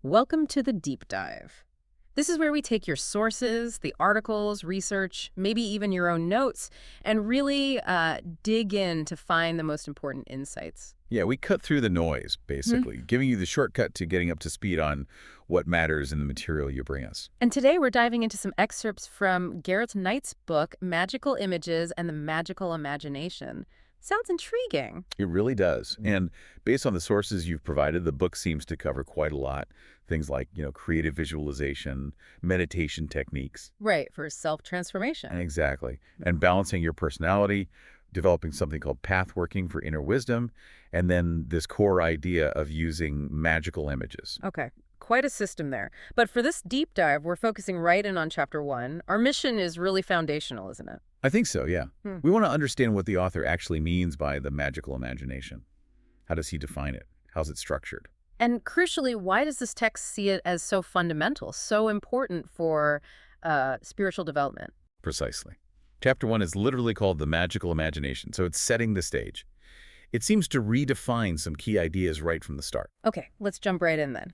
Welcome to the deep dive. This is where we take your sources, the articles, research, maybe even your own notes, and really dig in to find the most important insights. Yeah, we cut through the noise, basically, giving you the shortcut to getting up to speed on what matters in the material you bring us. And today we're diving into some excerpts from Gareth Knight's book, Magical Images and the Magical Imagination. Sounds intriguing. It really does. And based on the sources you've provided, the book seems to cover quite a lot. Things like, creative visualization, meditation techniques. Right, for self-transformation. Exactly. And balancing your personality, developing something called path working for inner wisdom, and then this core idea of using magical images. Okay, quite a system there. But for this deep dive, we're focusing right in on Chapter 1. Our mission is really foundational, isn't it? I think so, yeah. We want to understand what the author actually means by the magical imagination. How does he define it? How's it structured? And crucially, why does this text see it as so fundamental, so important for spiritual development? Precisely. Chapter 1 is literally called the magical imagination, so it's setting the stage. It seems to redefine some key ideas right from the start. Okay, let's jump right in then.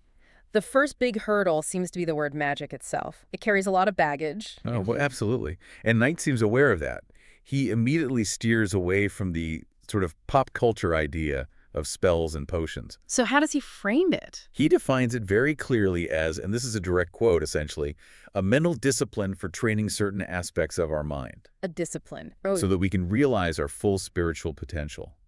The first big hurdle seems to be the word magic itself. It carries a lot of baggage. Oh, well, absolutely. And Knight seems aware of that. He immediately steers away from the sort of pop culture idea of spells and potions. So how does he frame it? He defines it very clearly as, and this is a direct quote essentially, a mental discipline for training certain aspects of our mind. A discipline. So that we can realize our full spiritual potential.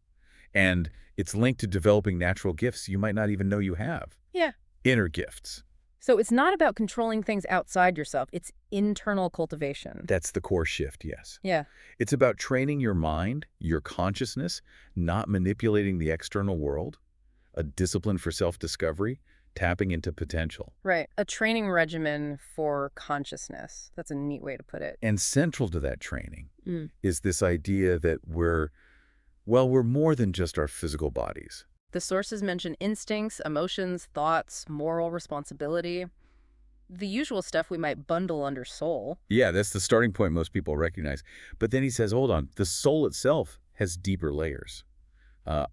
And it's linked to developing natural gifts you might not even know you have. Yeah. Inner gifts. So it's not about controlling things outside yourself. It's internal cultivation. That's the core shift, yes. Yeah. It's about training your mind, your consciousness, not manipulating the external world, a discipline for self-discovery, tapping into potential. Right. A training regimen for consciousness. That's a neat way to put it. And central to that training is this idea that we're more than just our physical bodies. The sources mention instincts, emotions, thoughts, moral responsibility. The usual stuff we might bundle under soul. Yeah, that's the starting point most people recognize. But then he says, hold on, the soul itself has deeper layers.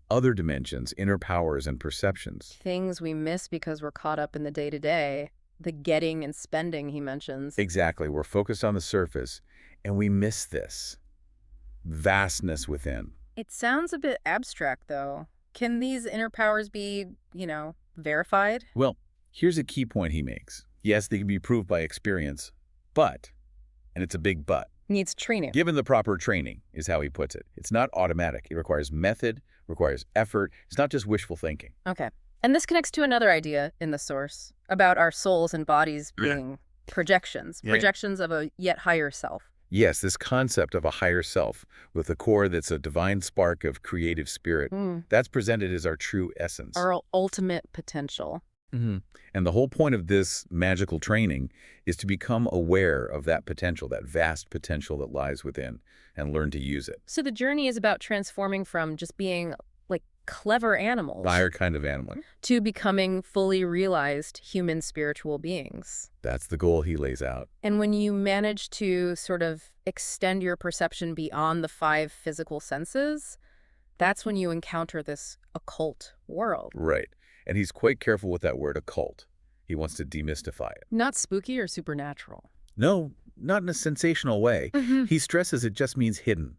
Other dimensions, inner powers and perceptions. Things we miss because we're caught up in the day-to-day. The getting and spending he mentions. Exactly. We're focused on the surface, and we miss this vastness within. It sounds a bit abstract, though. Can these inner powers be, verified? Well, here's a key point he makes. Yes, they can be proved by experience, but, and it's a big but. Needs training. Given the proper training, is how he puts it. It's not automatic. It requires method, requires effort. It's not just wishful thinking. Okay. And this connects to another idea in the source about our souls and bodies being projections. Projections of a yet higher self. Yes, this concept of a higher self with a core that's a divine spark of creative spirit, that's presented as our true essence. Our ultimate potential. And the whole point of this magical training is to become aware of that potential, that vast potential that lies within, and learn to use it. So the journey is about transforming from just being like clever animals. Higher kind of animal. To becoming fully realized human spiritual beings. That's the goal he lays out. And when you manage to sort of extend your perception beyond the 5 physical senses, that's when you encounter this occult world. Right. And he's quite careful with that word, occult. He wants to demystify it. Not spooky or supernatural. No, not in a sensational way. He stresses it just means hidden.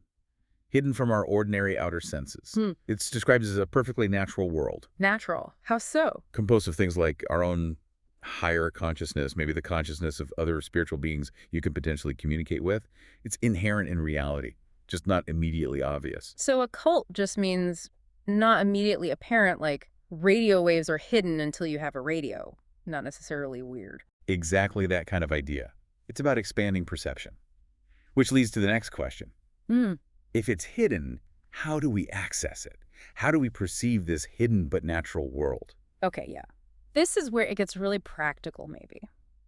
Hidden from our ordinary outer senses. It's described as a perfectly natural world. Natural. How so? Composed of things like our own higher consciousness, maybe the consciousness of other spiritual beings you can potentially communicate with. It's inherent in reality, just not immediately obvious. So occult just means not immediately apparent, like radio waves are hidden until you have a radio. Not necessarily weird. Exactly that kind of idea. It's about expanding perception. Which leads to the next question. If it's hidden, how do we access it? How do we perceive this hidden but natural world? Okay, yeah. This is where it gets really practical, maybe.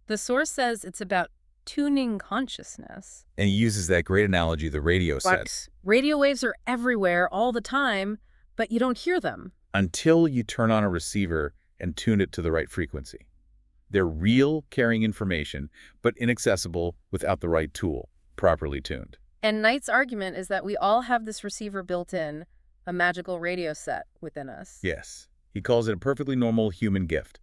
The source says it's about tuning consciousness. And he uses that great analogy the radio says. Radio waves are everywhere all the time, but you don't hear them. Until you turn on a receiver and tune it to the right frequency. They're real, carrying information, but inaccessible without the right tool, properly tuned. And Knight's argument is that we all have this receiver built in, a magical radio set within us. Yes. He calls it a perfectly normal human gift.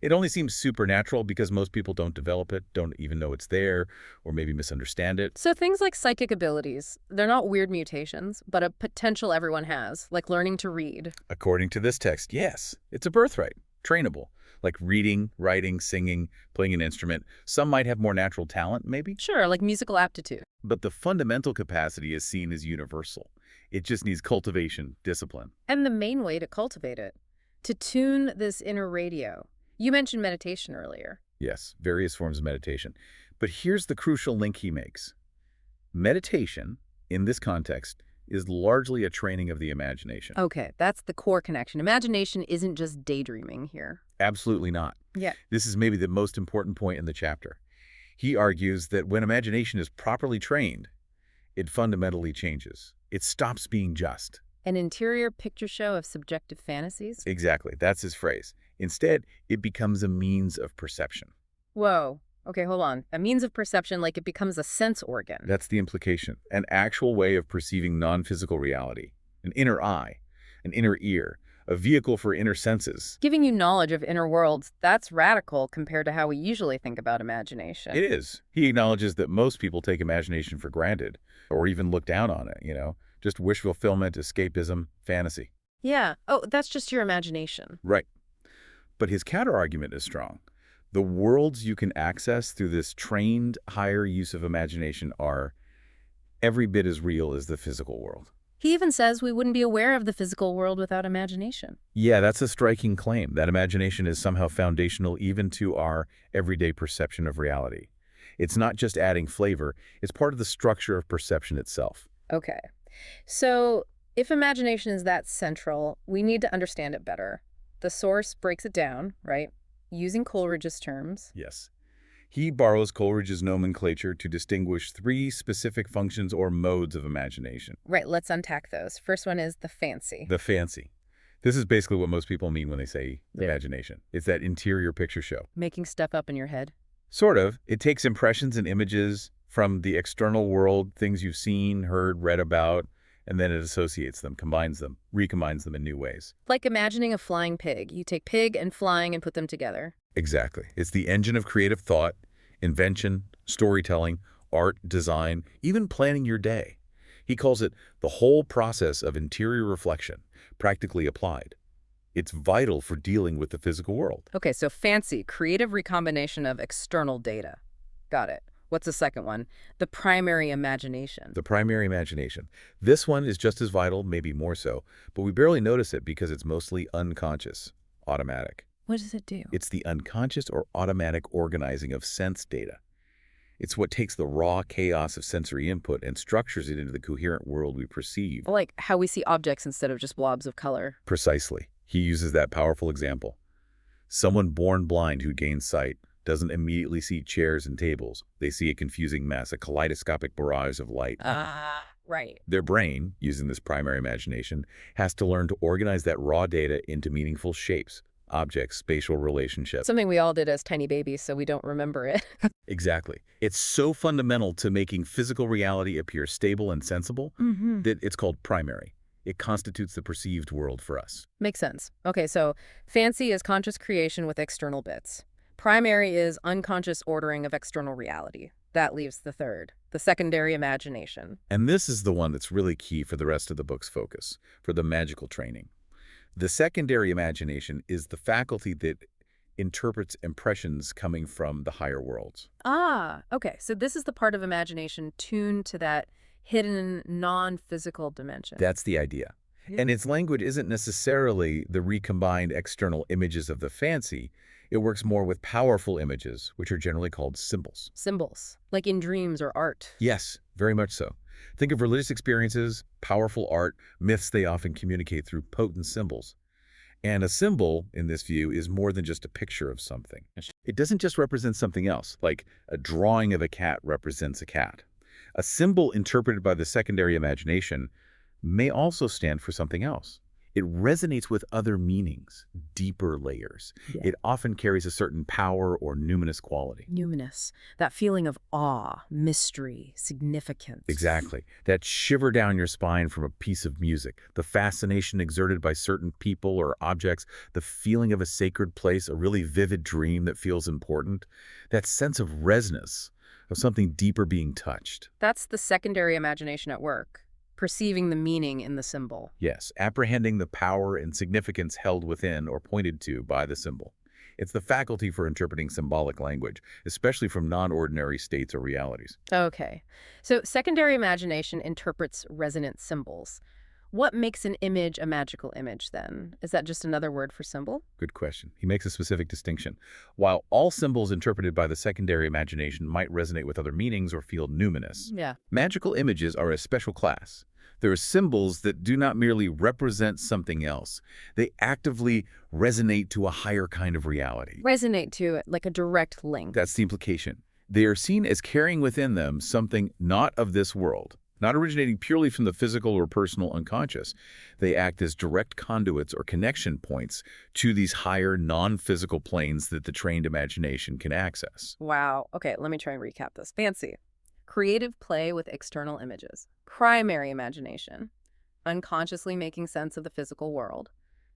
It only seems supernatural because most people don't develop it, don't even know it's there, or maybe misunderstand it. So things like psychic abilities, they're not weird mutations, but a potential everyone has, like learning to read. According to this text, yes, it's a birthright, trainable, like reading, writing, singing, playing an instrument. Some might have more natural talent, maybe. Sure, like musical aptitude. But the fundamental capacity is seen as universal. It just needs cultivation, discipline. And the main way to cultivate it, to tune this inner radio. You mentioned meditation earlier. Yes, various forms of meditation. But here's the crucial link he makes. Meditation, in this context, is largely a training of the imagination. Okay, that's the core connection. Imagination isn't just daydreaming here. Absolutely not. Yeah. This is maybe the most important point in the chapter. He argues that when imagination is properly trained, it fundamentally changes. It stops being just. An interior picture show of subjective fantasies? Exactly, that's his phrase. Instead, it becomes a means of perception. Whoa. Okay, hold on. A means of perception, like it becomes a sense organ. That's the implication. An actual way of perceiving non-physical reality. An inner eye, an inner ear, a vehicle for inner senses. Giving you knowledge of inner worlds, that's radical compared to how we usually think about imagination. It is. He acknowledges that most people take imagination for granted, or even look down on it, just wish fulfillment, escapism, fantasy. Yeah. Oh, that's just your imagination. Right. But his counterargument is strong. The worlds you can access through this trained, higher use of imagination are every bit as real as the physical world. He even says we wouldn't be aware of the physical world without imagination. Yeah, that's a striking claim, that imagination is somehow foundational even to our everyday perception of reality. It's not just adding flavor, it's part of the structure of perception itself. Okay. So if imagination is that central, we need to understand it better. The source breaks it down, right? Using Coleridge's terms. Yes. He borrows Coleridge's nomenclature to distinguish 3 specific functions or modes of imagination. Right, let's unpack those. First one is the fancy. The fancy. This is basically what most people mean when they say imagination. It's that interior picture show. Making stuff up in your head. Sort of. It takes impressions and images from the external world, things you've seen, heard, read about, and then it associates them, combines them, recombines them in new ways. Like imagining a flying pig. You take pig and flying and put them together. Exactly. It's the engine of creative thought, invention, storytelling, art, design, even planning your day. He calls it the whole process of interior reflection, practically applied. It's vital for dealing with the physical world. Okay, so fancy, creative recombination of external data. Got it. What's the second one? The primary imagination. The primary imagination. This one is just as vital, maybe more so, but we barely notice it because it's mostly unconscious, automatic. What does it do? It's the unconscious or automatic organizing of sense data. It's what takes the raw chaos of sensory input and structures it into the coherent world we perceive. Like how we see objects instead of just blobs of color. Precisely. He uses that powerful example. Someone born blind who gains sight doesn't immediately see chairs and tables. They see a confusing mess, a kaleidoscopic barrage of light. Right. Their brain, using this primary imagination, has to learn to organize that raw data into meaningful shapes, objects, spatial relationships. Something we all did as tiny babies, so we don't remember it. Exactly. It's so fundamental to making physical reality appear stable and sensible that it's called primary. It constitutes the perceived world for us. Makes sense. Okay, so fancy is conscious creation with external bits. Primary is unconscious ordering of external reality. That leaves the third, the secondary imagination. And this is the one that's really key for the rest of the book's focus, for the magical training. The secondary imagination is the faculty that interprets impressions coming from the higher worlds. Okay. So this is the part of imagination tuned to that hidden, non-physical dimension. That's the idea. Yeah. And its language isn't necessarily the recombined external images of the fancy. It works more with powerful images, which are generally called symbols. Symbols, like in dreams or art. Yes, very much so. Think of religious experiences, powerful art, myths they often communicate through potent symbols. And a symbol, in this view, is more than just a picture of something. It doesn't just represent something else, like a drawing of a cat represents a cat. A symbol interpreted by the secondary imagination may also stand for something else. It resonates with other meanings, deeper layers. Yeah. It often carries a certain power or numinous quality. Numinous, that feeling of awe, mystery, significance. Exactly. That shiver down your spine from a piece of music, the fascination exerted by certain people or objects, the feeling of a sacred place, a really vivid dream that feels important, that sense of resonance, of something deeper being touched. That's the secondary imagination at work, perceiving the meaning in the symbol. Yes, apprehending the power and significance held within or pointed to by the symbol. It's the faculty for interpreting symbolic language, especially from non-ordinary states or realities. Okay, so secondary imagination interprets resonant symbols. What makes an image a magical image, then? Is that just another word for symbol? Good question. He makes a specific distinction. While all symbols interpreted by the secondary imagination might resonate with other meanings or feel numinous, Yeah. magical images are a special class. There are symbols that do not merely represent something else. They actively resonate to a higher kind of reality. Resonate to it, like a direct link. That's the implication. They are seen as carrying within them something not of this world, not originating purely from the physical or personal unconscious. They act as direct conduits or connection points to these higher non-physical planes that the trained imagination can access. Wow. Okay, let me try and recap this. Fancy. Creative play with external images. Primary imagination. Unconsciously making sense of the physical world.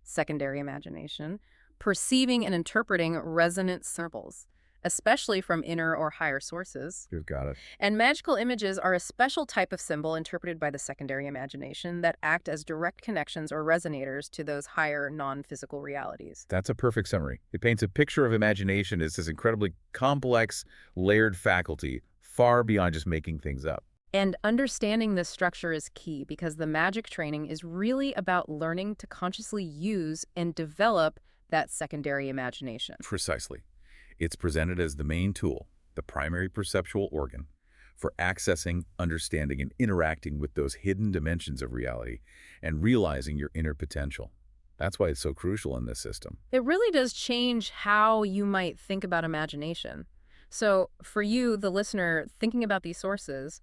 Secondary imagination. Perceiving and interpreting resonant symbols, especially from inner or higher sources. You've got it. And magical images are a special type of symbol interpreted by the secondary imagination that act as direct connections or resonators to those higher non-physical realities. That's a perfect summary. It paints a picture of imagination as this incredibly complex, layered faculty, far beyond just making things up. And understanding this structure is key because the magic training is really about learning to consciously use and develop that secondary imagination. Precisely. It's presented as the main tool, the primary perceptual organ, for accessing, understanding, and interacting with those hidden dimensions of reality and realizing your inner potential. That's why it's so crucial in this system. It really does change how you might think about imagination. So for you, the listener, thinking about these sources,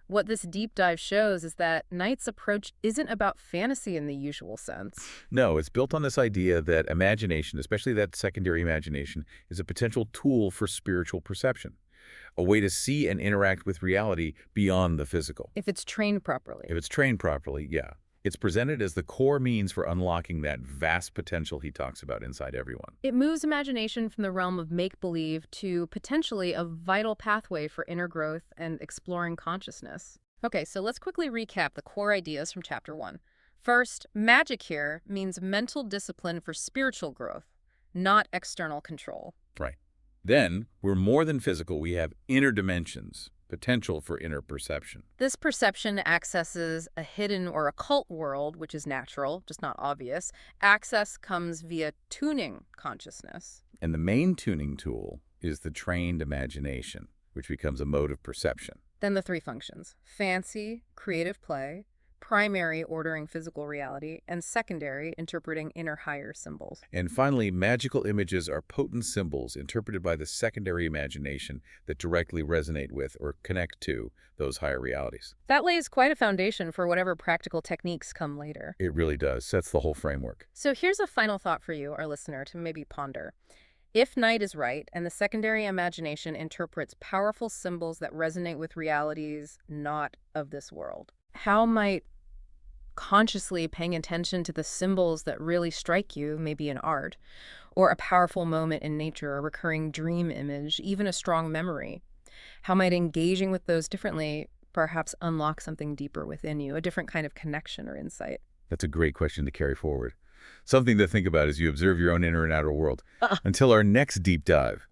what this deep dive shows is that Knight's approach isn't about fantasy in the usual sense. No, it's built on this idea that imagination, especially that secondary imagination, is a potential tool for spiritual perception, a way to see and interact with reality beyond the physical. If it's trained properly. If it's trained properly, yeah. It's presented as the core means for unlocking that vast potential he talks about inside everyone. It moves imagination from the realm of make-believe to potentially a vital pathway for inner growth and exploring consciousness. Okay, so let's quickly recap the core ideas from Chapter 1. First, magic here means mental discipline for spiritual growth, not external control. Right. Then, we're more than physical. We have inner dimensions, potential for inner perception. This perception accesses a hidden or occult world, which is natural, just not obvious. Access comes via tuning consciousness. And the main tuning tool is the trained imagination, which becomes a mode of perception. Then the three functions: fancy, creative play, primary ordering physical reality, and secondary interpreting inner higher symbols. And finally, magical images are potent symbols interpreted by the secondary imagination that directly resonate with or connect to those higher realities. That lays quite a foundation for whatever practical techniques come later. It really does. Sets the whole framework. So here's a final thought for you, our listener, to maybe ponder. If Knight is right, and the secondary imagination interprets powerful symbols that resonate with realities not of this world, how might consciously paying attention to the symbols that really strike you, maybe in art, or a powerful moment in nature, a recurring dream image, even a strong memory, how might engaging with those differently perhaps unlock something deeper within you, a different kind of connection or insight? That's a great question to carry forward. Something to think about as you observe your own inner and outer world. Until our next deep dive,